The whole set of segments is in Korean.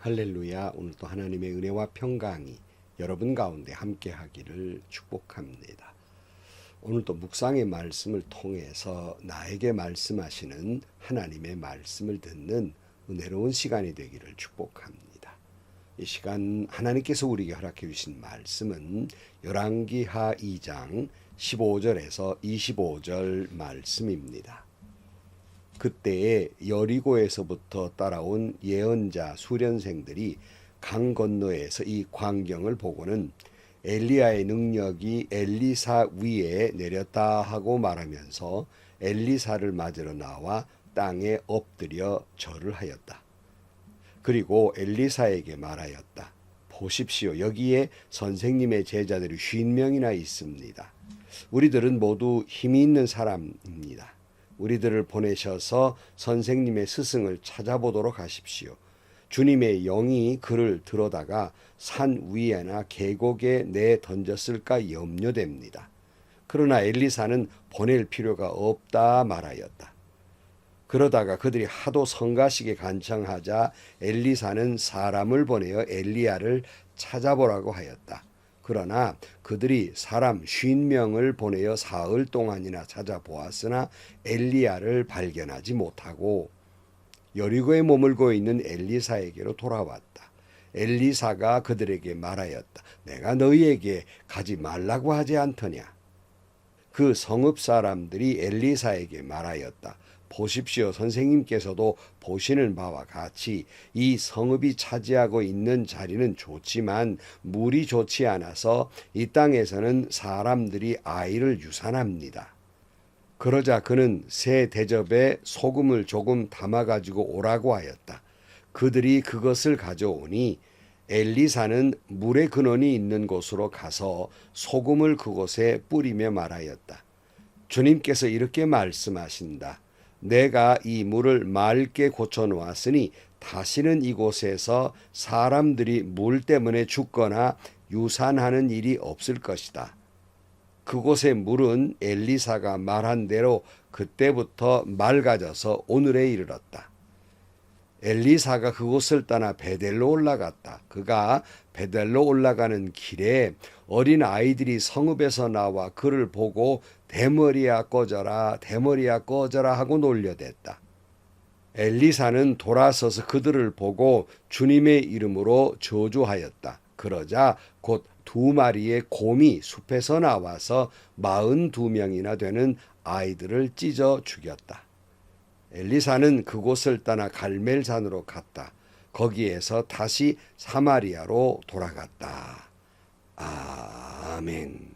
할렐루야. 오늘도 하나님의 은혜와 평강이 여러분 가운데 함께 하기를 축복합니다. 오늘도 묵상의 말씀을 통해서 나에게 말씀하시는 하나님의 말씀을 듣는 은혜로운 시간이 되기를 축복합니다. 이 시간 하나님께서 우리에게 허락해 주신 말씀은 열왕기하 2장 15절에서 25절 말씀입니다. 그때에 여리고에서부터 따라온 예언자 수련생들이 강 건너에서 이 광경을 보고는 엘리야의 능력이 엘리사 위에 내렸다 하고 말하면서 엘리사를 맞으러 나와 땅에 엎드려 절을 하였다. 그리고 엘리사에게 말하였다. 보십시오. 여기에 선생님의 제자들이 50명이나 있습니다. 우리들은 모두 힘이 있는 사람입니다. 우리들을 보내셔서 선생님의 스승을 찾아보도록 하십시오. 주님의 영이 그를 들어다가 산 위에나 계곡에 내 던졌을까 염려됩니다. 그러나 엘리사는 보낼 필요가 없다 말하였다. 그러다가 그들이 하도 성가시게 간청하자 엘리사는 사람을 보내어 엘리야를 찾아보라고 하였다. 그러나 그들이 사람 50명을 보내어 사흘 동안이나 찾아보았으나 엘리야를 발견하지 못하고 여리고에 머물고 있는 엘리사에게로 돌아왔다. 엘리사가 그들에게 말하였다. 내가 너희에게 가지 말라고 하지 않더냐. 그 성읍 사람들이 엘리사에게 말하였다. 보십시오. 선생님께서도 보시는 바와 같이 이 성읍이 차지하고 있는 자리는 좋지만 물이 좋지 않아서 이 땅에서는 사람들이 아이를 유산합니다. 그러자 그는 새 대접에 소금을 조금 담아가지고 오라고 하였다. 그들이 그것을 가져오니 엘리사는 물의 근원이 있는 곳으로 가서 소금을 그곳에 뿌리며 말하였다. 주님께서 이렇게 말씀하신다. 내가 이 물을 맑게 고쳐놓았으니 다시는 이곳에서 사람들이 물 때문에 죽거나 유산하는 일이 없을 것이다. 그곳의 물은 엘리사가 말한 대로 그때부터 맑아져서 오늘에 이르렀다. 엘리사가 그곳을 떠나 베델로 올라갔다. 그가 베델로 올라가는 길에 어린 아이들이 성읍에서 나와 그를 보고 대머리야 꺼져라 대머리야 꺼져라 하고 놀려댔다. 엘리사는 돌아서서 그들을 보고 주님의 이름으로 저주하였다. 그러자 곧 2마리의 곰이 숲에서 나와서 42명이나 되는 아이들을 찢어 죽였다. 엘리사는 그곳을 떠나 갈멜산으로 갔다. 거기에서 다시 사마리아로 돌아갔다. 아멘.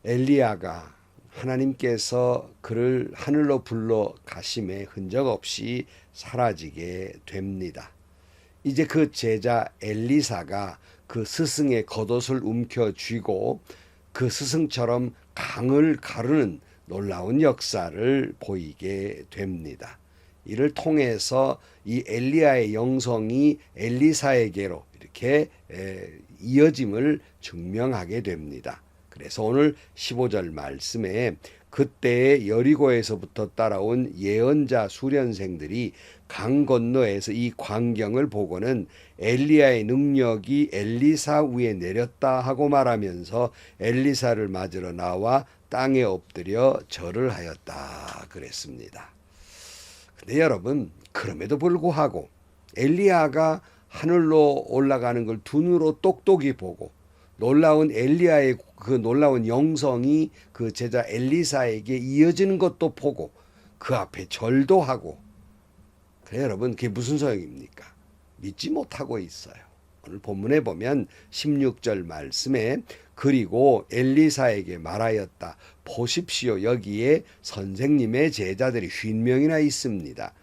엘리야가 하나님께서 그를 하늘로 불러 가심에 흔적 없이 사라지게 됩니다. 이제 그 제자 엘리사가 그 스승의 겉옷을 움켜쥐고 그 스승처럼 강을 가르는 놀라운 역사를 보이게 됩니다. 이를 통해서 이 엘리야의 영성이 엘리사에게로 이렇게 이어짐을 증명하게 됩니다. 그래서 오늘 15절 말씀에 그때의 여리고에서부터 따라온 예언자 수련생들이 강 건너에서 이 광경을 보고는 엘리야의 능력이 엘리사 위에 내렸다 하고 말하면서 엘리사를 맞으러 나와 땅에 엎드려 절을 하였다 그랬습니다. 근데 여러분, 그럼에도 불구하고 엘리야가 하늘로 올라가는 걸 두 눈으로 똑똑히 보고 놀라운 엘리야의 그 놀라운 영성이 그 제자 엘리사에게 이어지는 것도 보고 그 앞에 절도 하고, 그래 여러분, 그게 무슨 소용입니까? 믿지 못하고 있어요. 오늘 본문에 보면 16절 말씀에 그리고 엘리사에게 말하였다. 보십시오. 여기에 선생님의 제자들이 50명이나 있습니다.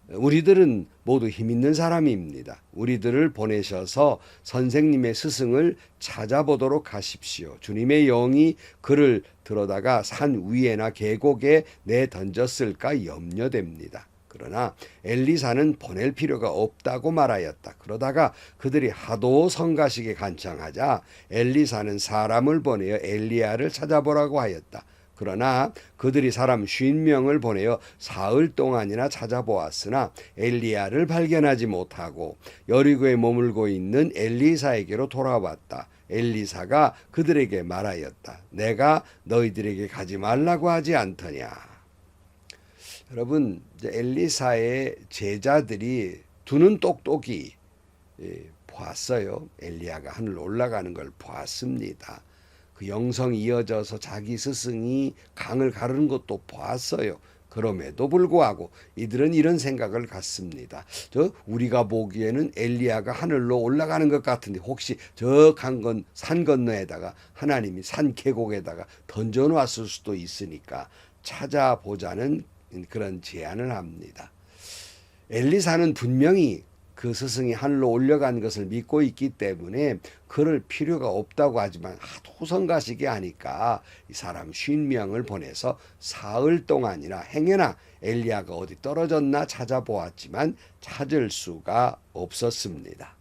우리들은 모두 힘 있는 사람입니다. 우리들을 보내셔서 선생님의 스승을 찾아보도록 하십시오. 주님의 영이 그를 들어다가 산 위에나 계곡에 내 던졌을까 염려됩니다. 그러나 엘리사는 보낼 필요가 없다고 말하였다. 그러다가 그들이 하도 성가시게 간청하자 엘리사는 사람을 보내어 엘리야를 찾아보라고 하였다. 그러나 그들이 사람 50명을 보내어 사흘 동안이나 찾아보았으나 엘리야를 발견하지 못하고 여리고에 머물고 있는 엘리사에게로 돌아왔다. 엘리사가 그들에게 말하였다. 내가 너희들에게 가지 말라고 하지 않더냐. 여러분, 엘리사의 제자들이 두 눈 똑똑이 보았어요. 엘리야가 하늘 올라가는 걸 보았습니다. 그 영성이 이어져서 자기 스승이 강을 가르는 것도 보았어요. 그럼에도 불구하고 이들은 이런 생각을 갖습니다. 우리가 보기에는 엘리야가 하늘로 올라가는 것 같은데 혹시 저 산 건너에다가 하나님이 산 계곡에다가 던져놨을 수도 있으니까 찾아보자는 그런 제안을 합니다. 엘리사는 분명히 그 스승이 하늘로 올라간 것을 믿고 있기 때문에 그럴 필요가 없다고 하지만 하도 성가시게 하니까 이 사람 50명을 보내서 사흘 동안이나 행여나 엘리야가 어디 떨어졌나 찾아보았지만 찾을 수가 없었습니다.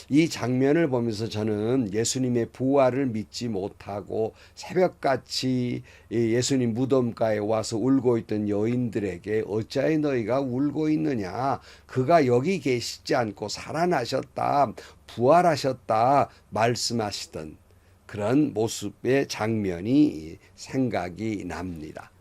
이 장면을 보면서 저는 예수님의 부활을 믿지 못하고 새벽같이 예수님 무덤가에 와서 울고 있던 여인들에게 어찌하여 너희가 울고 있느냐, 그가 여기 계시지 않고 살아나셨다, 부활하셨다 말씀하시던 그런 모습의 장면이 생각이 납니다.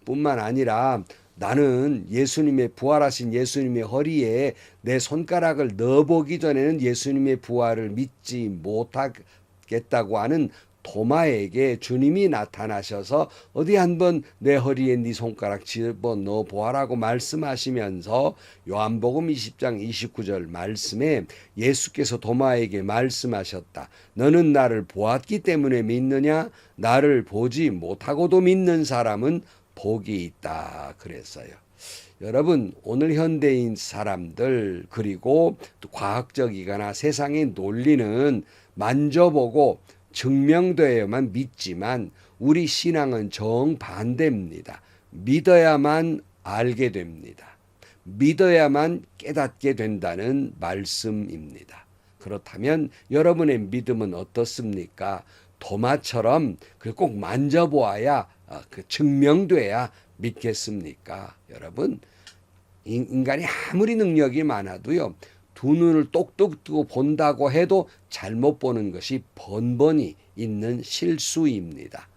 뿐만 아니라 나는 예수님의 부활하신 예수님의 허리에 내 손가락을 넣어보기 전에는 예수님의 부활을 믿지 못하겠다고 하는 도마에게 주님이 나타나셔서 어디 한번 내 허리에 네 손가락 집어넣어 보아라고 말씀하시면서 요한복음 20장 29절 말씀에 예수께서 도마에게 말씀하셨다. 너는 나를 보았기 때문에 믿느냐? 나를 보지 못하고도 믿는 사람은 복이 있다 그랬어요. 여러분, 오늘 현대인 사람들 그리고 또 과학적이거나 세상의 논리는 만져보고 증명되어야만 믿지만 우리 신앙은 정반대입니다. 믿어야만 알게 됩니다. 믿어야만 깨닫게 된다는 말씀입니다. 그렇다면 여러분의 믿음은 어떻습니까? 도마처럼 꼭 만져보아야 증명돼야 믿겠습니까? 여러분, 인간이 아무리 능력이 많아도요, 두 눈을 똑똑 뜨고 본다고 해도 잘못 보는 것이 번번이 있는 실수입니다.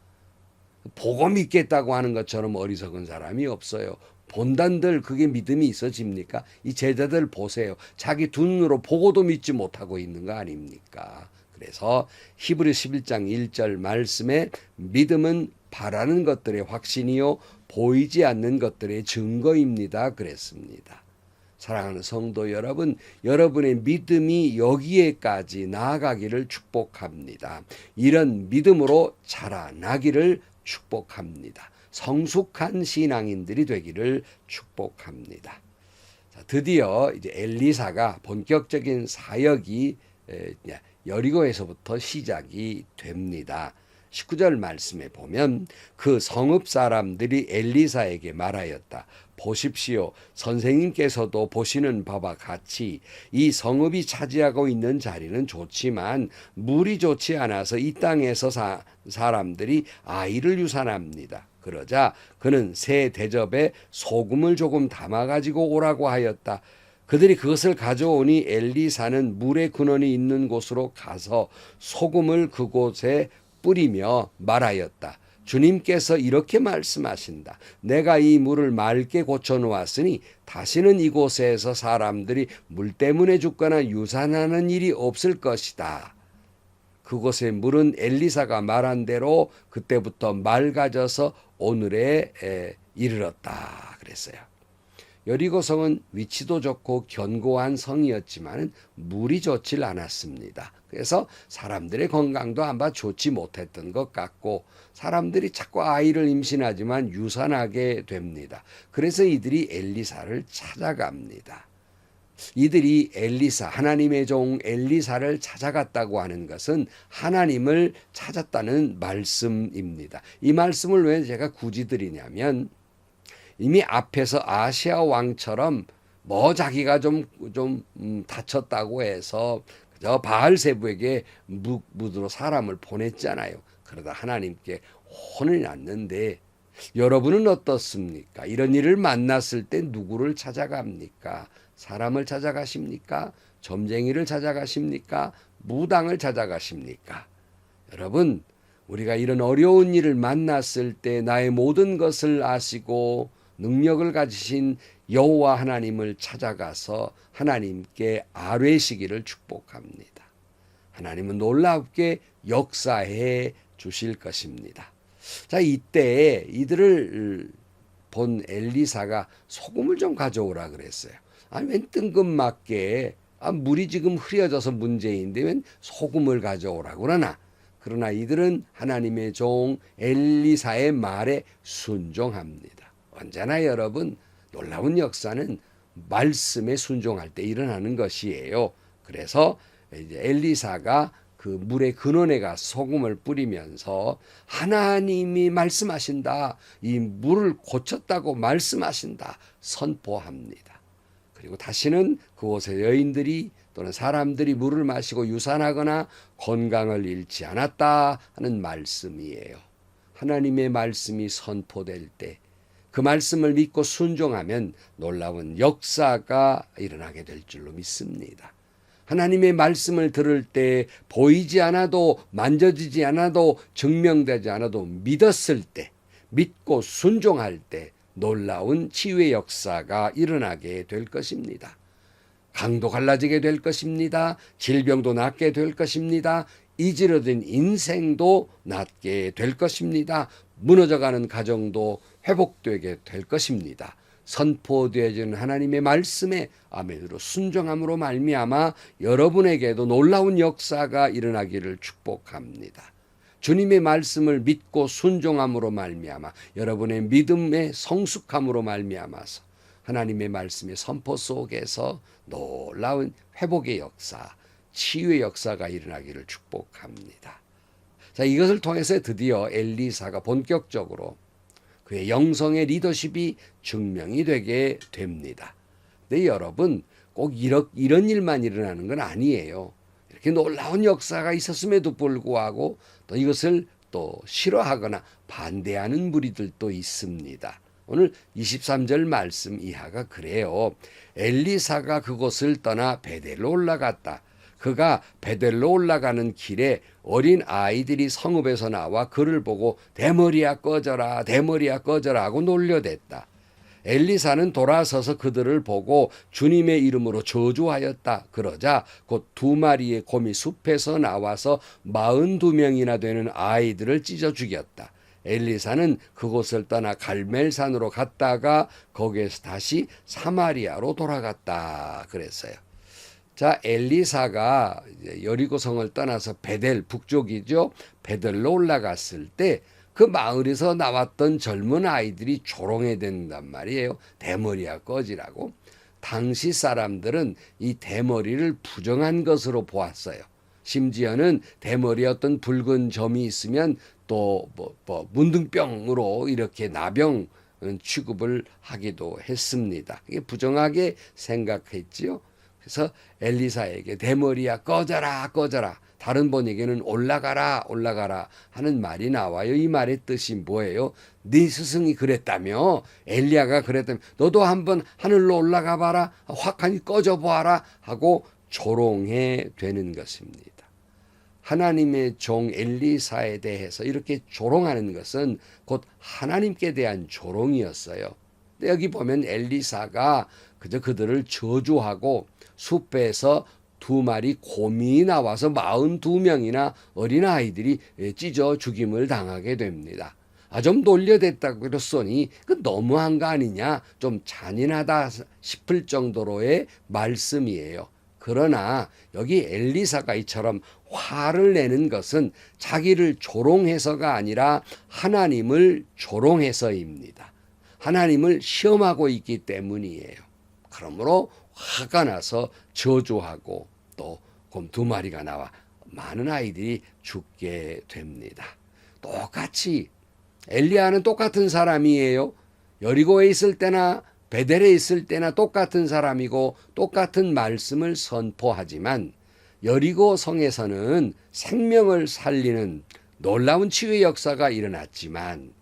보고 믿겠다고 하는 것처럼 어리석은 사람이 없어요. 본단들 그게 믿음이 있어집니까? 이 제자들 보세요. 자기 두 눈으로 보고도 믿지 못하고 있는 거 아닙니까? 그래서 히브리 11장 1절 말씀에 믿음은 바라는 것들의 확신이요 보이지 않는 것들의 증거입니다 그랬습니다. 사랑하는 성도 여러분, 여러분의 믿음이 여기에까지 나아가기를 축복합니다. 이런 믿음으로 자라나기를 축복합니다. 성숙한 신앙인들이 되기를 축복합니다. 자, 드디어 이제 엘리사가 본격적인 사역이 여리고에서부터 시작이 됩니다. 19절 말씀에 보면 그 성읍 사람들이 엘리사에게 말하였다. 보십시오. 선생님께서도 보시는 바와 같이 이 성읍이 차지하고 있는 자리는 좋지만 물이 좋지 않아서 이 땅에서 사람들이 아이를 유산합니다. 그러자 그는 새 대접에 소금을 조금 담아가지고 오라고 하였다. 그들이 그것을 가져오니 엘리사는 물의 근원이 있는 곳으로 가서 소금을 그곳에 뿌리며 말하였다. 주님께서 이렇게 말씀하신다. 내가 이 물을 맑게 고쳐놓았으니 다시는 이곳에서 사람들이 물 때문에 죽거나 유산하는 일이 없을 것이다. 그곳의 물은 엘리사가 말한 대로 그때부터 맑아져서 오늘에 이르렀다 그랬어요. 여리고성은 위치도 좋고 견고한 성이었지만 물이 좋질 않았습니다. 그래서 사람들의 건강도 아마 좋지 못했던 것 같고 사람들이 자꾸 아이를 임신하지만 유산하게 됩니다. 그래서 이들이 엘리사를 찾아갑니다. 이들이 엘리사, 하나님의 종 엘리사를 찾아갔다고 하는 것은 하나님을 찾았다는 말씀입니다. 이 말씀을 왜 제가 굳이 드리냐면 이미 앞에서 아시아 왕처럼 자기가 좀 다쳤다고 해서 저 바알세부에게 묻으러 사람을 보냈잖아요. 그러다 하나님께 혼이 났는데 여러분은 어떻습니까? 이런 일을 만났을 때 누구를 찾아갑니까? 사람을 찾아가십니까? 점쟁이를 찾아가십니까? 무당을 찾아가십니까? 여러분, 우리가 이런 어려운 일을 만났을 때 나의 모든 것을 아시고 능력을 가지신 여호와 하나님을 찾아가서 하나님께 아뢰시기를 축복합니다. 하나님은 놀랍게 역사해 주실 것입니다. 자, 이때 이들을 본 엘리사가 소금을 좀 가져오라 그랬어요. 아니, 웬 뜬금맞게 물이 지금 흐려져서 문제인데 웬 소금을 가져오라고 그러나. 그러나 이들은 하나님의 종 엘리사의 말에 순종합니다. 언제나 여러분, 놀라운 역사는 말씀에 순종할 때 일어나는 것이에요. 그래서 이제 엘리사가 그 물의 근원에 가서 소금을 뿌리면서 하나님이 말씀하신다, 이 물을 고쳤다고 말씀하신다 선포합니다. 그리고 다시는 그곳에 여인들이 또는 사람들이 물을 마시고 유산하거나 건강을 잃지 않았다 하는 말씀이에요. 하나님의 말씀이 선포될 때 그 말씀을 믿고 순종하면 놀라운 역사가 일어나게 될 줄로 믿습니다. 하나님의 말씀을 들을 때 보이지 않아도 만져지지 않아도 증명되지 않아도 믿었을 때, 믿고 순종할 때 놀라운 치유의 역사가 일어나게 될 것입니다. 강도 갈라지게 될 것입니다. 질병도 낫게 될 것입니다. 이지러진 인생도 낫게 될 것입니다. 무너져가는 가정도 회복되게 될 것입니다. 선포되어지는 하나님의 말씀에 아멘으로 순종함으로 말미암아 여러분에게도 놀라운 역사가 일어나기를 축복합니다. 주님의 말씀을 믿고 순종함으로 말미암아 여러분의 믿음의 성숙함으로 말미암아서 하나님의 말씀의 선포 속에서 놀라운 회복의 역사, 치유의 역사가 일어나기를 축복합니다. 자, 이것을 통해서 드디어 엘리사가 본격적으로 그의 영성의 리더십이 증명이 되게 됩니다. 근데 여러분, 꼭 이런 일만 일어나는 건 아니에요. 이렇게 놀라운 역사가 있었음에도 불구하고 또 이것을 또 싫어하거나 반대하는 무리들도 있습니다. 오늘 23절 말씀 이하가 그래요. 엘리사가 그곳을 떠나 베델로 올라갔다. 그가 베델로 올라가는 길에 어린 아이들이 성읍에서 나와 그를 보고 대머리야 꺼져라, 대머리야 꺼져라 하고 놀려댔다. 엘리사는 돌아서서 그들을 보고 주님의 이름으로 저주하였다. 그러자 곧 2마리의 곰이 숲에서 나와서 42명이나 되는 아이들을 찢어 죽였다. 엘리사는 그곳을 떠나 갈멜산으로 갔다가 거기에서 다시 사마리아로 돌아갔다 그랬어요. 자, 엘리사가 여리고성을 떠나서 베델, 북쪽이죠. 베델로 올라갔을 때 그 마을에서 나왔던 젊은 아이들이 조롱해 댄단 말이에요. 대머리야 꺼지라고. 당시 사람들은 이 대머리를 부정한 것으로 보았어요. 심지어는 대머리에 어떤 붉은 점이 있으면 또 문둥병으로 이렇게 나병 취급을 하기도 했습니다. 이게 부정하게 생각했지요. 그래서 엘리사에게 대머리야 꺼져라 꺼져라, 다른 번역에는 올라가라 올라가라 하는 말이 나와요. 이 말의 뜻이 뭐예요? 네 스승이 그랬다며, 엘리야가 그랬다며 너도 한번 하늘로 올라가 봐라, 확하니 꺼져 보아라 하고 조롱해 되는 것입니다. 하나님의 종 엘리사에 대해서 이렇게 조롱하는 것은 곧 하나님께 대한 조롱이었어요. 근데 여기 보면 엘리사가 그저 그들을 저주하고 숲에서 2마리 곰이 나와서 42명이나 어린아이들이 찢어 죽임을 당하게 됩니다. 좀 놀려댔다고 그랬으니 그 너무한 거 아니냐, 좀 잔인하다 싶을 정도로의 말씀이에요. 그러나 여기 엘리사가 이처럼 화를 내는 것은 자기를 조롱해서가 아니라 하나님을 조롱해서입니다. 하나님을 시험하고 있기 때문이에요. 그러므로 화가 나서 저주하고 또 곰 2마리가 나와 많은 아이들이 죽게 됩니다. 똑같이 엘리야는 똑같은 사람이에요. 여리고에 있을 때나 베델에 있을 때나 똑같은 사람이고 똑같은 말씀을 선포하지만 여리고 성에서는 생명을 살리는 놀라운 치유의 역사가 일어났지만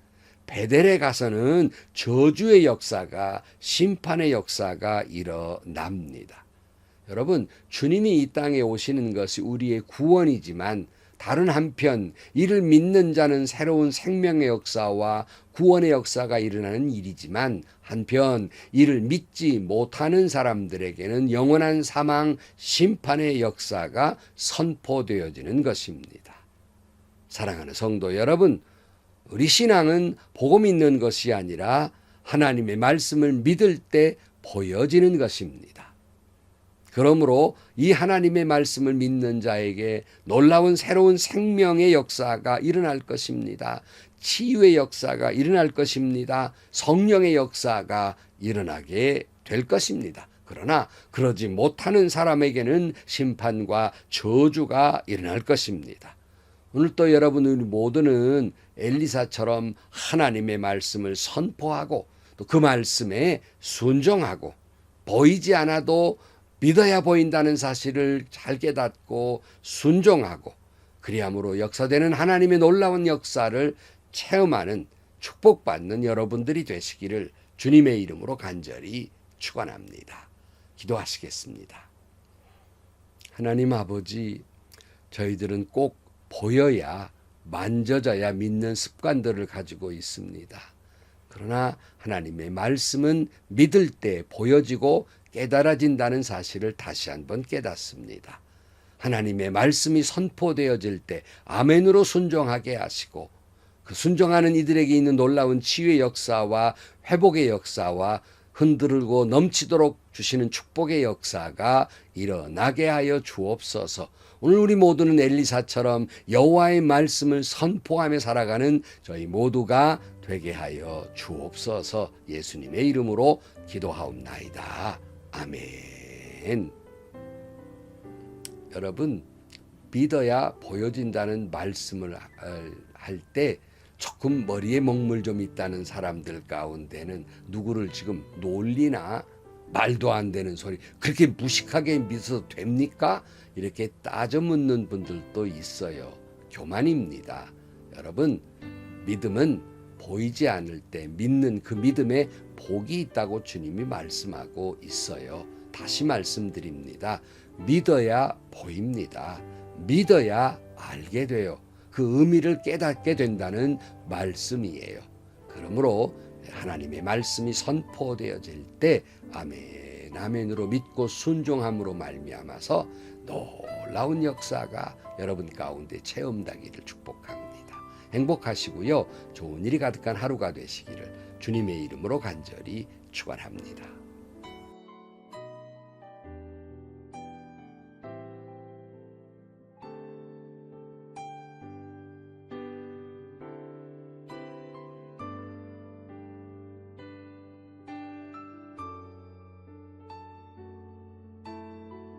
베델에 가서는 저주의 역사가, 심판의 역사가 일어납니다. 여러분, 주님이 이 땅에 오시는 것이 우리의 구원이지만 다른 한편 이를 믿는 자는 새로운 생명의 역사와 구원의 역사가 일어나는 일이지만 한편 이를 믿지 못하는 사람들에게는 영원한 사망, 심판의 역사가 선포되어지는 것입니다. 사랑하는 성도 여러분, 우리 신앙은 복음 있는 것이 아니라 하나님의 말씀을 믿을 때 보여지는 것입니다. 그러므로 이 하나님의 말씀을 믿는 자에게 놀라운 새로운 생명의 역사가 일어날 것입니다. 치유의 역사가 일어날 것입니다. 성령의 역사가 일어나게 될 것입니다. 그러나 그러지 못하는 사람에게는 심판과 저주가 일어날 것입니다. 오늘 또 여러분 우리 모두는 엘리사처럼 하나님의 말씀을 선포하고 또 그 말씀에 순종하고 보이지 않아도 믿어야 보인다는 사실을 잘 깨닫고 순종하고 그리함으로 역사되는 하나님의 놀라운 역사를 체험하는 축복받는 여러분들이 되시기를 주님의 이름으로 간절히 축원합니다. 기도하시겠습니다. 하나님 아버지, 저희들은 꼭 보여야 만져져야 믿는 습관들을 가지고 있습니다. 그러나 하나님의 말씀은 믿을 때 보여지고 깨달아진다는 사실을 다시 한번 깨닫습니다. 하나님의 말씀이 선포되어질 때 아멘으로 순종하게 하시고 그 순종하는 이들에게 있는 놀라운 치유의 역사와 회복의 역사와 흔들고 넘치도록 주시는 축복의 역사가 일어나게 하여 주옵소서. 오늘 우리 모두는 엘리사처럼 여호와의 말씀을 선포하며 살아가는 저희 모두가 되게 하여 주옵소서. 예수님의 이름으로 기도하옵나이다. 아멘. 여러분, 믿어야 보여진다는 말씀을 할 때 조금 머리에 먹물 좀 있다는 사람들 가운데는 누구를 지금 놀리나 말도 안 되는 소리 그렇게 무식하게 믿어도 됩니까? 이렇게 따져 묻는 분들도 있어요. 교만입니다. 여러분, 믿음은 보이지 않을 때 믿는 그 믿음에 복이 있다고 주님이 말씀하고 있어요. 다시 말씀드립니다. 믿어야 보입니다. 믿어야 알게 돼요. 그 의미를 깨닫게 된다는 말씀이에요. 그러므로 하나님의 말씀이 선포되어질 때 아멘 아멘으로 믿고 순종함으로 말미암아서 놀라운 역사가 여러분 가운데 체험되기를 축복합니다. 행복하시고요. 좋은 일이 가득한 하루가 되시기를 주님의 이름으로 간절히 축원합니다.